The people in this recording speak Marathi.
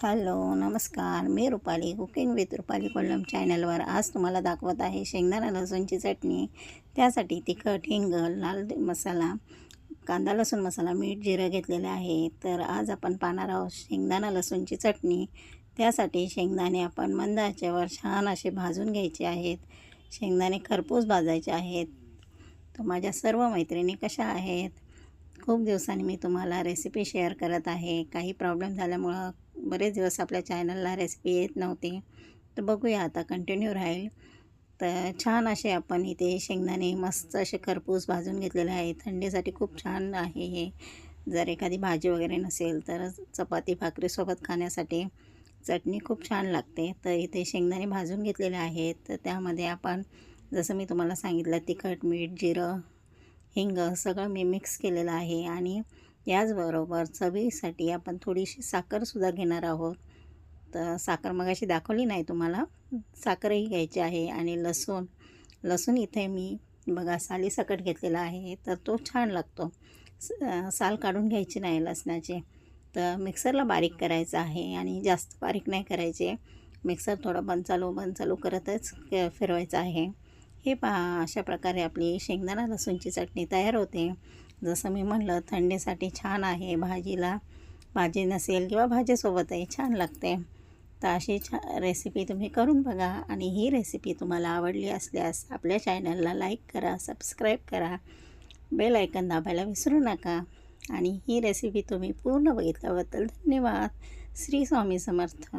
हॅलो नमस्कार, मी रुपाली कुकिंग विथ रुपाली कोल्लम चॅनलवर आज तुम्हाला दाखवत आहे शेंगदाणा लसूणची चटणी। त्यासाठी तिखट, हिंग, लाल मसाला, कांदा लसूण मसाला, मीठ, जिरं घेतलेले आहे। तर आज आपण पाहणार आहोत शेंगदाणा लसूणची चटणी। त्यासाठी शेंगदाणे आपण मंद आचेवर छान असे भाजून घ्यायचे आहेत। शेंगदाणे खरपूस भाजायचे आहेत। तर माझ्या सर्व मैत्रिणी कशा आहेत? खूप दिवसांनी मी तुम्हाला रेसिपी शेअर करत आहे। काही प्रॉब्लेम झाल्यामुळं बरेच दिवस आपल्या चॅनलला रेसिपी येत नव्हती, तर बघूया आता कंटिन्यू राहील। तर छान असे आपण इथे शेंगदाणे मस्त असे खरपूस भाजून घेतलेले आहे। थंडीसाठी खूप छान आहे हे। जर एखादी भाजी वगैरे नसेल तर चपाती भाकरीसोबत खाण्यासाठी चटणी खूप छान लागते। तर इथे शेंगदाणे भाजून घेतलेले आहेत। तर त्यामध्ये आपण जसं मी तुम्हाला सांगितलं तिखट, मीठ, जिरं, हिंग सगळं मी मिक्स केलेलं आहे। आणि याचबरोबर चवीसाठी आपण थोडीशी साखरसुद्धा घेणार आहोत। तर साखर मगाशी दाखवली नाही तुम्हाला, साखरही घ्यायची आहे। आणि लसूण इथे मी बघा सालीसकट घेतलेला आहे, तर तो छान लागतो। साल काढून घ्यायची नाही लसणाची। तर मिक्सरला बारीक करायचं आहे आणि जास्त बारीक नाही करायचे। मिक्सर थोडं बंद चालू करतच फिरवायचं आहे। हे पहा, अशा प्रकारे आपली शेंगदाणा लसूणची चटणी तयार होते। जसं मी म्हटलं थंडीसाठी छान आहे। भाजी नसेल किंवा भाजीसोबतही छान लागते। तर अशी रेसिपी तुम्ही करून बघा। आणि ही रेसिपी तुम्हाला आवडली असल्यास आपल्या चॅनलला लाईक करा, सबस्क्राईब करा, बेल आयकन दाबायला विसरू नका। आणि ही रेसिपी तुम्ही पूर्ण बघितल्याबद्दल धन्यवाद। श्री स्वामी समर्थ।